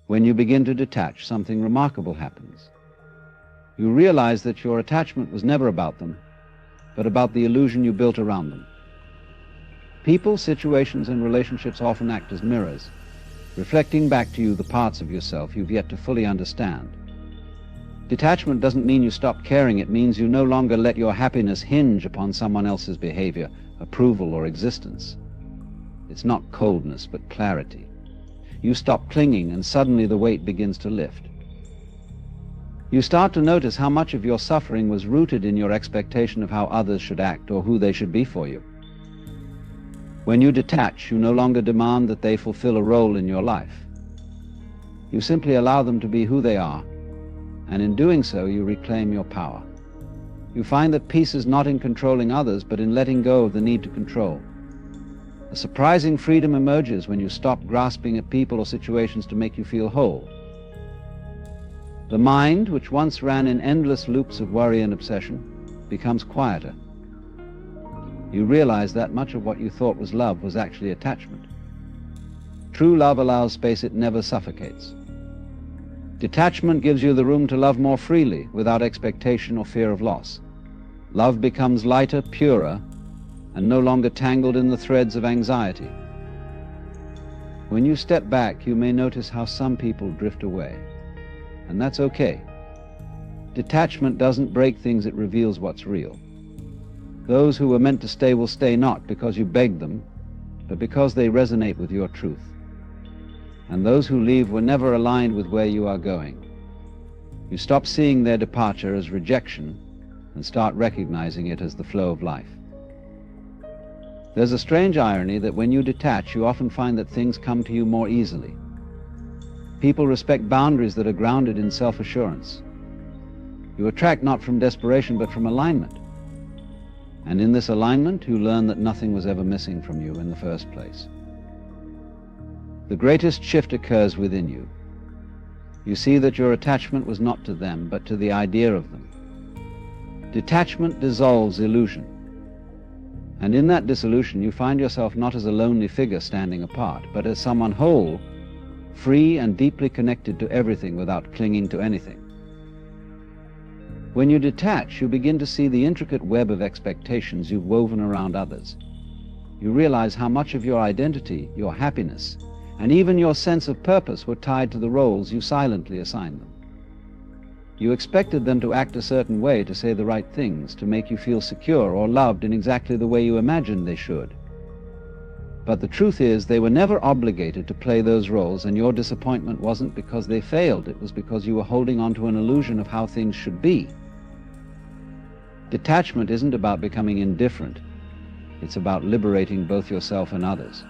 When you begin to detach, something remarkable happens. You realize that your attachment was never about them, but about the illusion you built around them. People, situations, and relationships often act as mirrors, reflecting back to you the parts of yourself you've yet to fully understand. Detachment doesn't mean you stop caring. It means you no longer let your happiness hinge upon someone else's behavior, approval, or existence. It's not coldness, but clarity. You stop clinging, and suddenly the weight begins to lift. You start to notice how much of your suffering was rooted in your expectation of how others should act or who they should be for you. When you detach, you no longer demand that they fulfill a role in your life. You simply allow them to be who they are, and in doing so, you reclaim your power. You find that peace is not in controlling others, but in letting go of the need to control. A surprising freedom emerges when you stop grasping at people or situations to make you feel whole. The mind, which once ran in endless loops of worry and obsession, becomes quieter. You realize that much of what you thought was love was actually attachment. True love allows space, it never suffocates. Detachment gives you the room to love more freely, without expectation or fear of loss. Love becomes lighter, purer, and no longer tangled in the threads of anxiety. When you step back, you may notice how some people drift away, and that's okay. Detachment doesn't break things, it reveals what's real. Those who were meant to stay will stay, not because you begged them, but because they resonate with your truth. And those who leave were never aligned with where you are going. You stop seeing their departure as rejection and start recognizing it as the flow of life. There's a strange irony that when you detach, you often find that things come to you more easily. People respect boundaries that are grounded in self-assurance. You attract not from desperation, but from alignment. And in this alignment, you learn that nothing was ever missing from you in the first place. The greatest shift occurs within you. You see that your attachment was not to them, but to the idea of them. Detachment dissolves illusion. And in that dissolution, you find yourself not as a lonely figure standing apart, but as someone whole, free and deeply connected to everything without clinging to anything. When you detach, you begin to see the intricate web of expectations you've woven around others. You realize how much of your identity, your happiness, and even your sense of purpose were tied to the roles you silently assigned them. You expected them to act a certain way, to say the right things, to make you feel secure or loved in exactly the way you imagined they should. But the truth is, they were never obligated to play those roles, and your disappointment wasn't because they failed. It was because you were holding on to an illusion of how things should be. Detachment isn't about becoming indifferent. It's about liberating both yourself and others.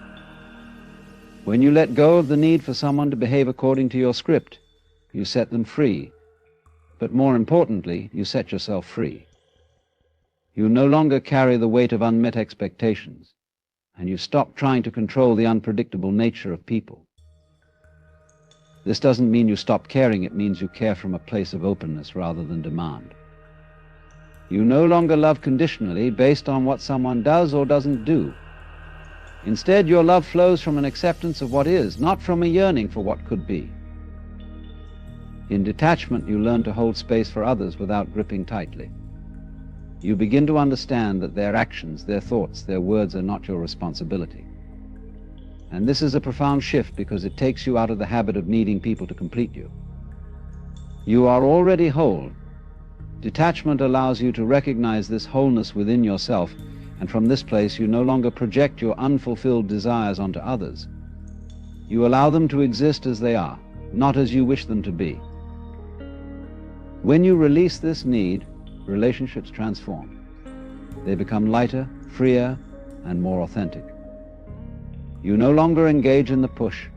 When you let go of the need for someone to behave according to your script, you set them free. But more importantly, you set yourself free. You no longer carry the weight of unmet expectations, and you stop trying to control the unpredictable nature of people. This doesn't mean you stop caring, it means you care from a place of openness rather than demand. You no longer love conditionally based on what someone does or doesn't do. Instead, your love flows from an acceptance of what is, not from a yearning for what could be. In detachment, you learn to hold space for others without gripping tightly. You begin to understand that their actions, their thoughts, their words are not your responsibility. And this is a profound shift because it takes you out of the habit of needing people to complete you. You are already whole. Detachment allows you to recognize this wholeness within yourself, and from this place you no longer project your unfulfilled desires onto others. You allow them to exist as they are, not as you wish them to be. When you release this need, relationships transform. They become lighter, freer, and more authentic. You no longer engage in the push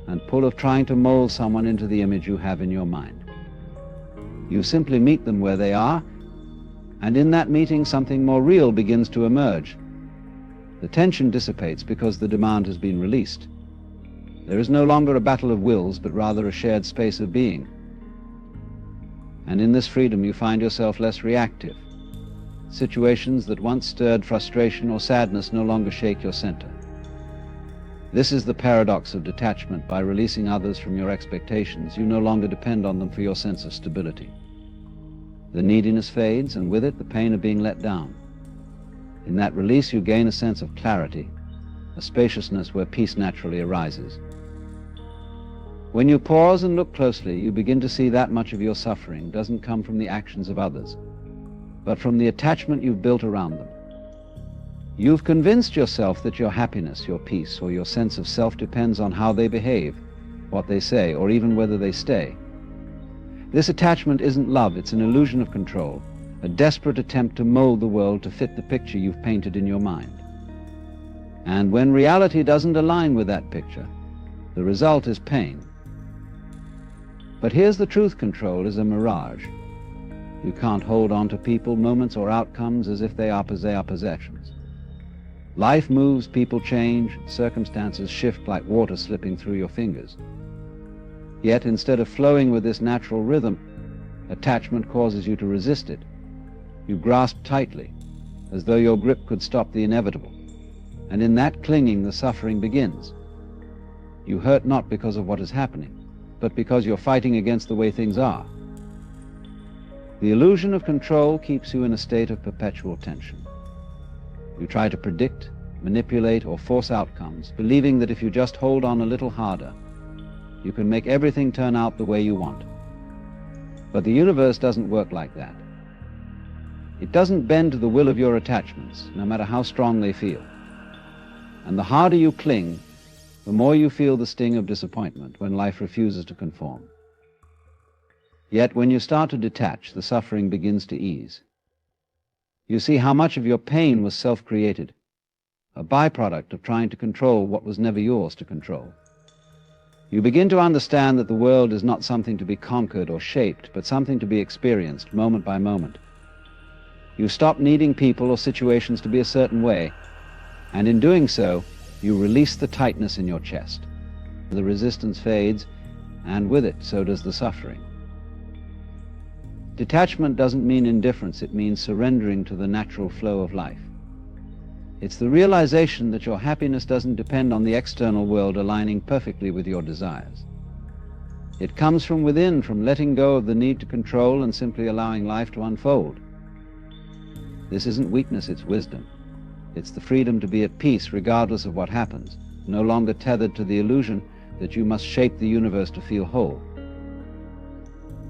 and pull of trying to mold someone into the image you have in your mind. You simply meet them where they are, and in that meeting something more real begins to emerge. The tension dissipates because the demand has been released. There is no longer a battle of wills, but rather a shared space of being. And in this freedom you find yourself less reactive. Situations that once stirred frustration or sadness no longer shake your center. This is the paradox of detachment. By releasing others from your expectations, you no longer depend on them for your sense of stability. The neediness fades, and with it the pain of being let down. In that release you gain a sense of clarity, a spaciousness where peace naturally arises. When you pause and look closely, you begin to see that much of your suffering doesn't come from the actions of others, but from the attachment you've built around them. You've convinced yourself that your happiness, your peace, or your sense of self depends on how they behave, what they say, or even whether they stay. This attachment isn't love, it's an illusion of control, a desperate attempt to mold the world to fit the picture you've painted in your mind. And when reality doesn't align with that picture, the result is pain. But here's the truth: control is a mirage. You can't hold on to people, moments, or outcomes as if they are possessions. Life moves, people change, circumstances shift like water slipping through your fingers. Yet instead of flowing with this natural rhythm, attachment causes you to resist it. You grasp tightly, as though your grip could stop the inevitable. And in that clinging, the suffering begins. You hurt not because of what is happening, but because you're fighting against the way things are. The illusion of control keeps you in a state of perpetual tension. You try to predict, manipulate, or force outcomes, believing that if you just hold on a little harder, you can make everything turn out the way you want. But the universe doesn't work like that. It doesn't bend to the will of your attachments, no matter how strong they feel. And the harder you cling, the more you feel the sting of disappointment when life refuses to conform. Yet when you start to detach, the suffering begins to ease. You see how much of your pain was self-created, a byproduct of trying to control what was never yours to control. You begin to understand that the world is not something to be conquered or shaped, but something to be experienced moment by moment. You stop needing people or situations to be a certain way, and in doing so, you release the tightness in your chest. The resistance fades, and with it, so does the suffering. Detachment doesn't mean indifference, it means surrendering to the natural flow of life. It's the realization that your happiness doesn't depend on the external world aligning perfectly with your desires. It comes from within, from letting go of the need to control and simply allowing life to unfold. This isn't weakness, it's wisdom. It's the freedom to be at peace regardless of what happens, no longer tethered to the illusion that you must shape the universe to feel whole.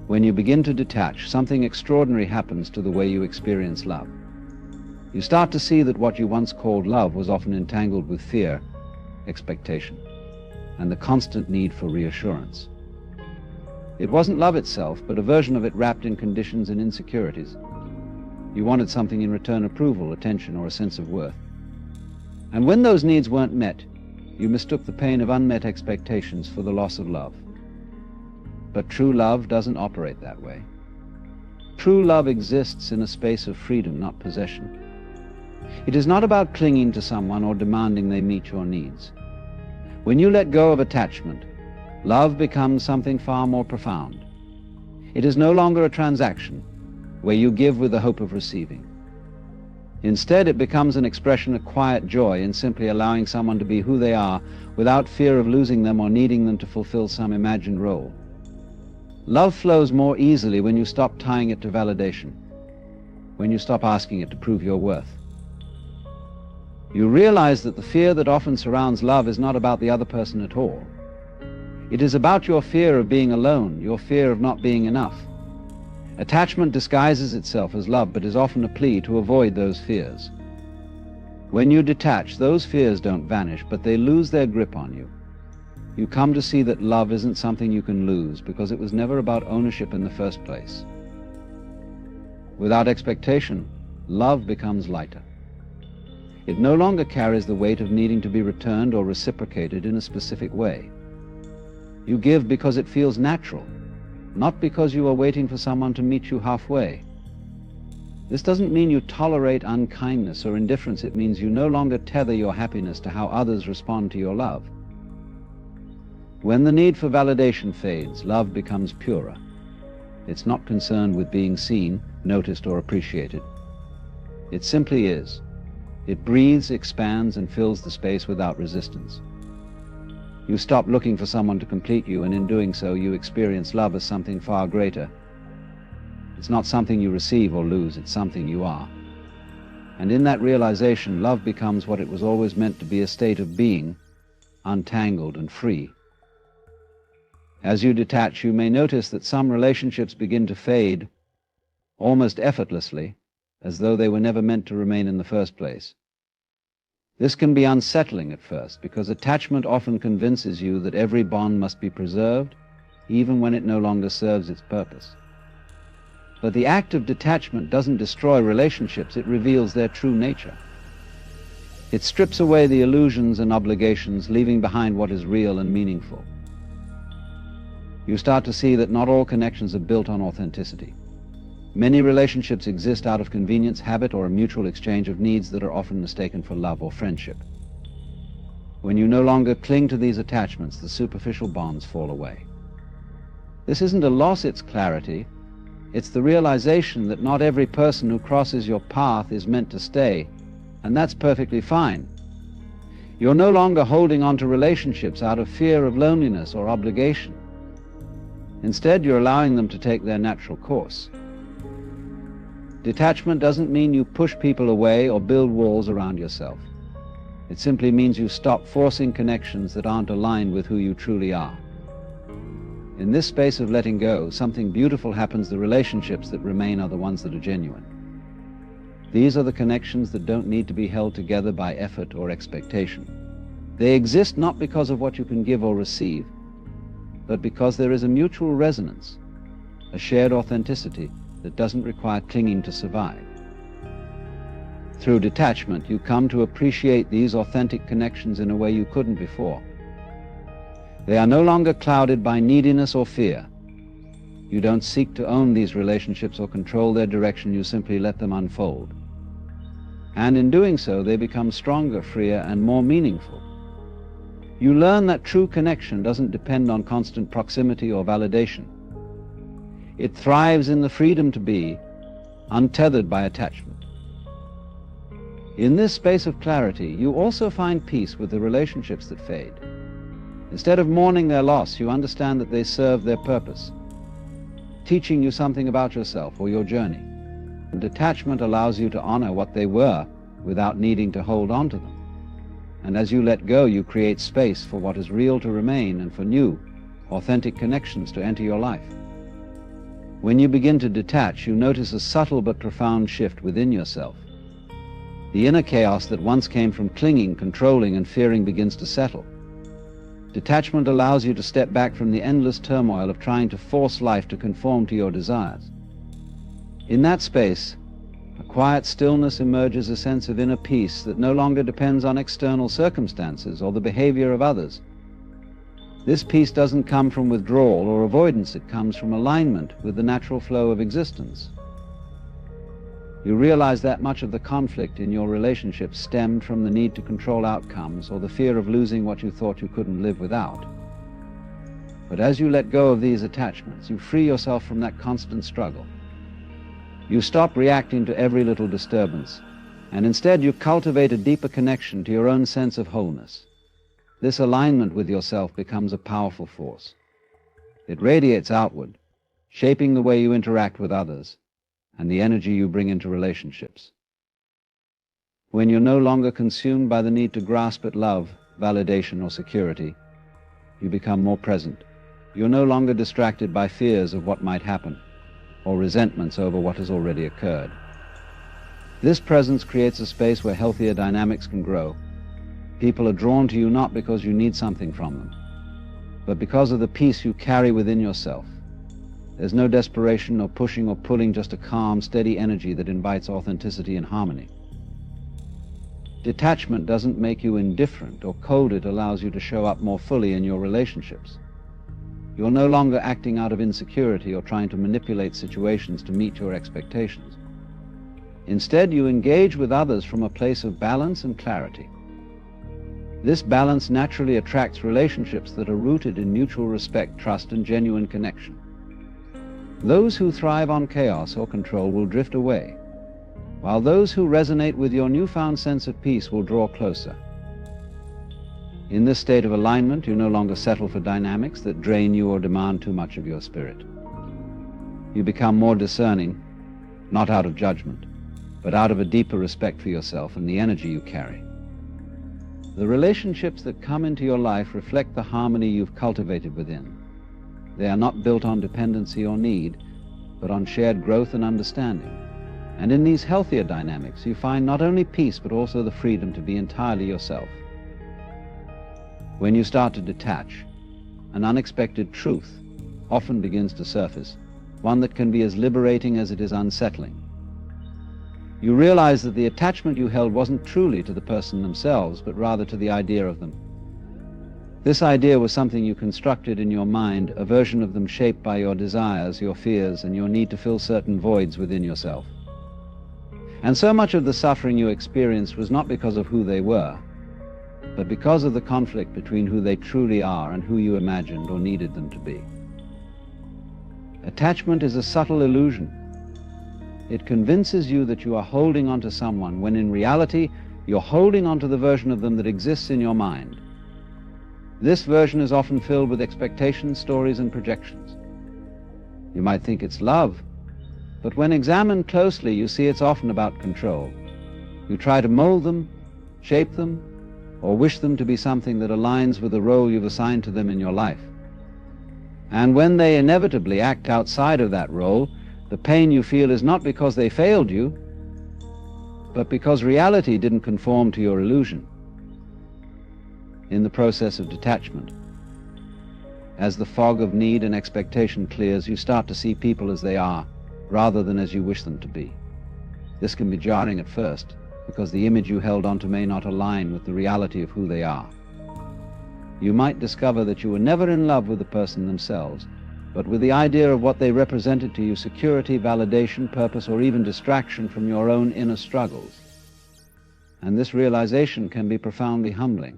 When you begin to detach, something extraordinary happens to the way you experience love. You start to see that what you once called love was often entangled with fear, expectation, and the constant need for reassurance. It wasn't love itself, but a version of it wrapped in conditions and insecurities. You wanted something in return: approval, attention, or a sense of worth. And when those needs weren't met, you mistook the pain of unmet expectations for the loss of love. But true love doesn't operate that way. True love exists in a space of freedom, not possession. It is not about clinging to someone or demanding they meet your needs. When you let go of attachment, love becomes something far more profound. It is no longer a transaction where you give with the hope of receiving. Instead, it becomes an expression of quiet joy in simply allowing someone to be who they are without fear of losing them or needing them to fulfill some imagined role. Love flows more easily when you stop tying it to validation, when you stop asking it to prove your worth. You realize that the fear that often surrounds love is not about the other person at all. It is about your fear of being alone, your fear of not being enough. Attachment disguises itself as love, but is often a plea to avoid those fears. When you detach, those fears don't vanish, but they lose their grip on you. You come to see that love isn't something you can lose, because it was never about ownership in the first place. Without expectation, love becomes lighter. It no longer carries the weight of needing to be returned or reciprocated in a specific way. You give because it feels natural, not because you are waiting for someone to meet you halfway. This doesn't mean you tolerate unkindness or indifference. It means you no longer tether your happiness to how others respond to your love. When the need for validation fades, love becomes purer. It's not concerned with being seen, noticed, or appreciated. It simply is. It breathes, expands, and fills the space without resistance. You stop looking for someone to complete you, and in doing so, you experience love as something far greater. It's not something you receive or lose, it's something you are. And in that realization, love becomes what it was always meant to be, a state of being, untangled and free. As you detach, you may notice that some relationships begin to fade almost effortlessly, as though they were never meant to remain in the first place. This can be unsettling at first, because attachment often convinces you that every bond must be preserved, even when it no longer serves its purpose. But the act of detachment doesn't destroy relationships, it reveals their true nature. It strips away the illusions and obligations, leaving behind what is real and meaningful. You start to see that not all connections are built on authenticity. Many relationships exist out of convenience, habit, or a mutual exchange of needs that are often mistaken for love or friendship. When you no longer cling to these attachments, the superficial bonds fall away. This isn't a loss, it's clarity. It's the realization that not every person who crosses your path is meant to stay, and that's perfectly fine. You're no longer holding on to relationships out of fear of loneliness or obligation. Instead, you're allowing them to take their natural course. Detachment doesn't mean you push people away or build walls around yourself. It simply means you stop forcing connections that aren't aligned with who you truly are. In this space of letting go, something beautiful happens. The relationships that remain are the ones that are genuine. These are the connections that don't need to be held together by effort or expectation. They exist not because of what you can give or receive, but because there is a mutual resonance, a shared authenticity that doesn't require clinging to survive. Through detachment, you come to appreciate these authentic connections in a way you couldn't before. They are no longer clouded by neediness or fear. You don't seek to own these relationships or control their direction, you simply let them unfold. And in doing so, they become stronger, freer, and more meaningful. You learn that true connection doesn't depend on constant proximity or validation. It thrives in the freedom to be, untethered by attachment. In this space of clarity, you also find peace with the relationships that fade. Instead of mourning their loss, you understand that they serve their purpose, teaching you something about yourself or your journey. Detachment allows you to honor what they were without needing to hold on to them. And as you let go, you create space for what is real to remain and for new, authentic connections to enter your life. When you begin to detach, you notice a subtle but profound shift within yourself. The inner chaos that once came from clinging, controlling, and fearing begins to settle. Detachment allows you to step back from the endless turmoil of trying to force life to conform to your desires. In that space, a quiet stillness emerges, a sense of inner peace that no longer depends on external circumstances or the behavior of others. This peace doesn't come from withdrawal or avoidance, it comes from alignment with the natural flow of existence. You realize that much of the conflict in your relationship stemmed from the need to control outcomes or the fear of losing what you thought you couldn't live without. But as you let go of these attachments, you free yourself from that constant struggle. You stop reacting to every little disturbance, and instead you cultivate a deeper connection to your own sense of wholeness. This alignment with yourself becomes a powerful force. It radiates outward, shaping the way you interact with others and the energy you bring into relationships. When you're no longer consumed by the need to grasp at love, validation, or security, you become more present. You're no longer distracted by fears of what might happen or resentments over what has already occurred. This presence creates a space where healthier dynamics can grow. People are drawn to you not because you need something from them, but because of the peace you carry within yourself. There's no desperation or pushing or pulling, just a calm, steady energy that invites authenticity and harmony. Detachment doesn't make you indifferent or cold, it allows you to show up more fully in your relationships. You're no longer acting out of insecurity or trying to manipulate situations to meet your expectations. Instead, you engage with others from a place of balance and clarity. This balance naturally attracts relationships that are rooted in mutual respect, trust, and genuine connection. Those who thrive on chaos or control will drift away, while those who resonate with your newfound sense of peace will draw closer. In this state of alignment, you no longer settle for dynamics that drain you or demand too much of your spirit. You become more discerning, not out of judgment, but out of a deeper respect for yourself and the energy you carry. The relationships that come into your life reflect the harmony you've cultivated within. They are not built on dependency or need, but on shared growth and understanding. And in these healthier dynamics, you find not only peace, but also the freedom to be entirely yourself. When you start to detach, an unexpected truth often begins to surface, one that can be as liberating as it is unsettling. You realize that the attachment you held wasn't truly to the person themselves, but rather to the idea of them. This idea was something you constructed in your mind, a version of them shaped by your desires, your fears, and your need to fill certain voids within yourself. And so much of the suffering you experienced was not because of who they were, but because of the conflict between who they truly are and who you imagined or needed them to be. Attachment is a subtle illusion. It convinces you that you are holding on to someone when in reality you're holding on to the version of them that exists in your mind. This version is often filled with expectations, stories, and projections. You might think it's love, but when examined closely, you see it's often about control. You try to mold them, shape them, or wish them to be something that aligns with the role you've assigned to them in your life. And when they inevitably act outside of that role, the pain you feel is not because they failed you, but because reality didn't conform to your illusion. In the process of detachment, as the fog of need and expectation clears, you start to see people as they are, rather than as you wish them to be. This can be jarring at first, because the image you held onto may not align with the reality of who they are. You might discover that you were never in love with the person themselves, but with the idea of what they represented to you: security, validation, purpose, or even distraction from your own inner struggles. And this realization can be profoundly humbling.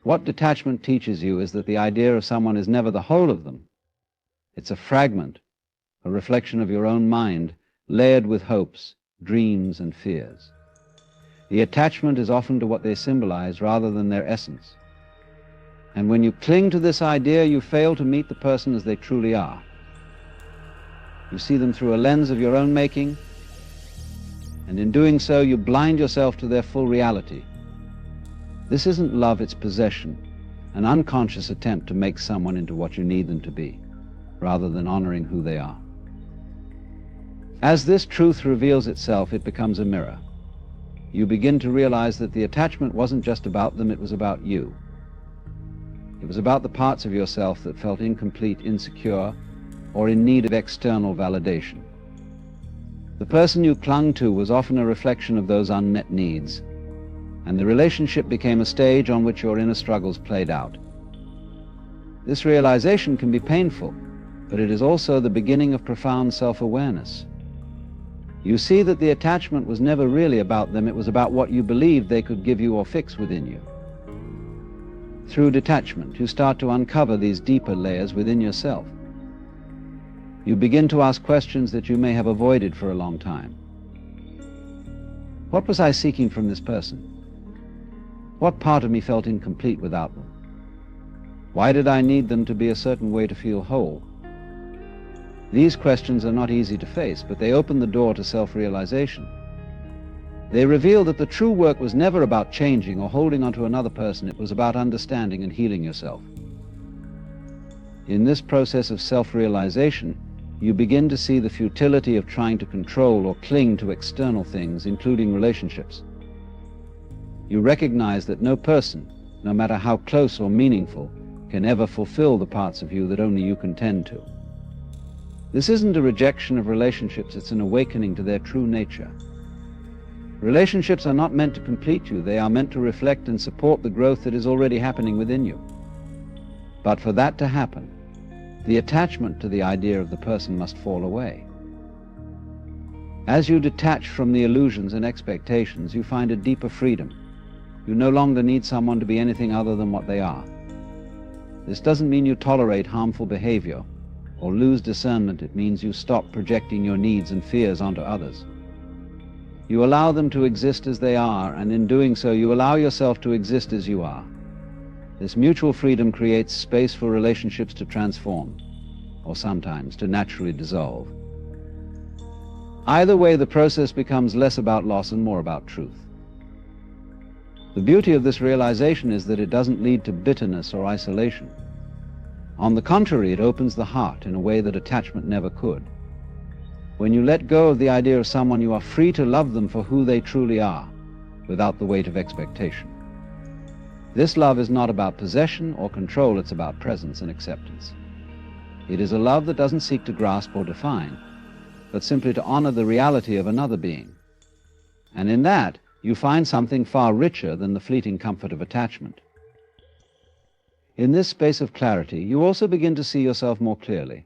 What detachment teaches you is that the idea of someone is never the whole of them. It's a fragment, a reflection of your own mind, layered with hopes, dreams, and fears. The attachment is often to what they symbolize rather than their essence. And when you cling to this idea, you fail to meet the person as they truly are. You see them through a lens of your own making, and in doing so, you blind yourself to their full reality. This isn't love, it's possession, an unconscious attempt to make someone into what you need them to be, rather than honoring who they are. As this truth reveals itself, it becomes a mirror. You begin to realize that the attachment wasn't just about them, it was about you. It was about the parts of yourself that felt incomplete, insecure, or in need of external validation. The person you clung to was often a reflection of those unmet needs, and the relationship became a stage on which your inner struggles played out. This realization can be painful, but it is also the beginning of profound self-awareness. You see that the attachment was never really about them, it was about what you believed they could give you or fix within you. Through detachment, you start to uncover these deeper layers within yourself. You begin to ask questions that you may have avoided for a long time. What was I seeking from this person? What part of me felt incomplete without them? Why did I need them to be a certain way to feel whole? These questions are not easy to face, but they open the door to self-realization. They reveal that the true work was never about changing or holding onto another person. It was about understanding and healing yourself. In this process of self-realization, you begin to see the futility of trying to control or cling to external things, including relationships. You recognize that no person, no matter how close or meaningful, can ever fulfill the parts of you that only you can tend to. This isn't a rejection of relationships, it's an awakening to their true nature. Relationships are not meant to complete you, they are meant to reflect and support the growth that is already happening within you. But for that to happen, the attachment to the idea of the person must fall away. As you detach from the illusions and expectations, you find a deeper freedom. You no longer need someone to be anything other than what they are. This doesn't mean you tolerate harmful behavior or lose discernment. It means you stop projecting your needs and fears onto others. You allow them to exist as they are, and in doing so you allow yourself to exist as you are. This mutual freedom creates space for relationships to transform, or sometimes to naturally dissolve. Either way, the process becomes less about loss and more about truth. The beauty of this realization is that it doesn't lead to bitterness or isolation. On the contrary, it opens the heart in a way that attachment never could. When you let go of the idea of someone, you are free to love them for who they truly are, without the weight of expectation. This love is not about possession or control, it's about presence and acceptance. It is a love that doesn't seek to grasp or define, but simply to honor the reality of another being. And in that, you find something far richer than the fleeting comfort of attachment. In this space of clarity, you also begin to see yourself more clearly.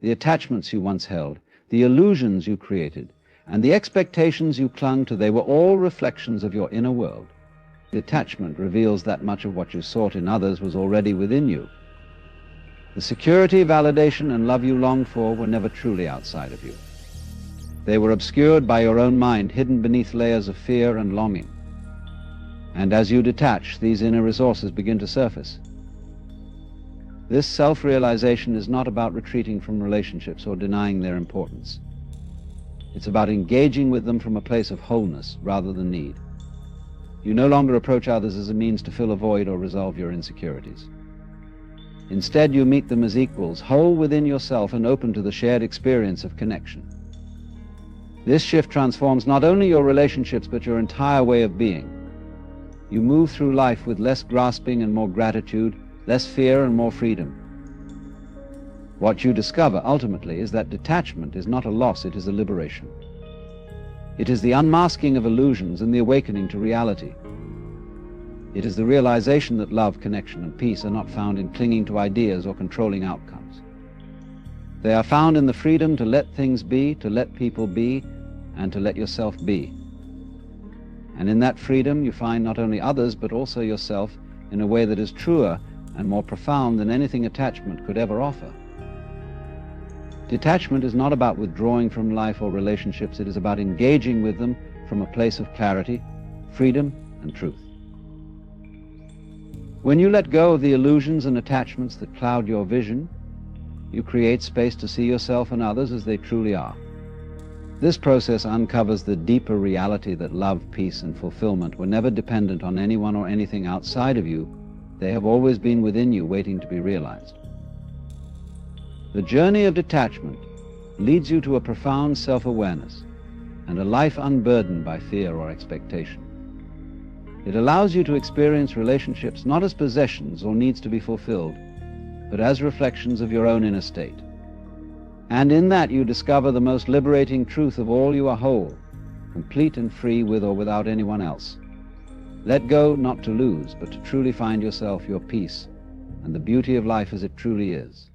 The attachments you once held, the illusions you created, and the expectations you clung to, they were all reflections of your inner world. Detachment reveals that much of what you sought in others was already within you. The security, validation, and love you longed for were never truly outside of you. They were obscured by your own mind, hidden beneath layers of fear and longing. And as you detach, these inner resources begin to surface. This self-realization is not about retreating from relationships or denying their importance. It's about engaging with them from a place of wholeness rather than need. You no longer approach others as a means to fill a void or resolve your insecurities. Instead, you meet them as equals, whole within yourself and open to the shared experience of connection. This shift transforms not only your relationships, but your entire way of being. You move through life with less grasping and more gratitude, less fear and more freedom. What you discover ultimately is that detachment is not a loss, it is a liberation. It is the unmasking of illusions and the awakening to reality. It is the realization that love, connection, and peace are not found in clinging to ideas or controlling outcomes. They are found in the freedom to let things be, to let people be, and to let yourself be. And in that freedom, you find not only others, but also yourself in a way that is truer and more profound than anything attachment could ever offer. Detachment is not about withdrawing from life or relationships. It is about engaging with them from a place of clarity, freedom, and truth. When you let go of the illusions and attachments that cloud your vision, you create space to see yourself and others as they truly are. This process uncovers the deeper reality that love, peace, and fulfillment were never dependent on anyone or anything outside of you. They have always been within you, waiting to be realized. The journey of detachment leads you to a profound self-awareness and a life unburdened by fear or expectation. It allows you to experience relationships not as possessions or needs to be fulfilled, but as reflections of your own inner state. And in that you discover the most liberating truth of all: you are whole, complete and free with or without anyone else. Let go not to lose, but to truly find yourself, your peace, and the beauty of life as it truly is.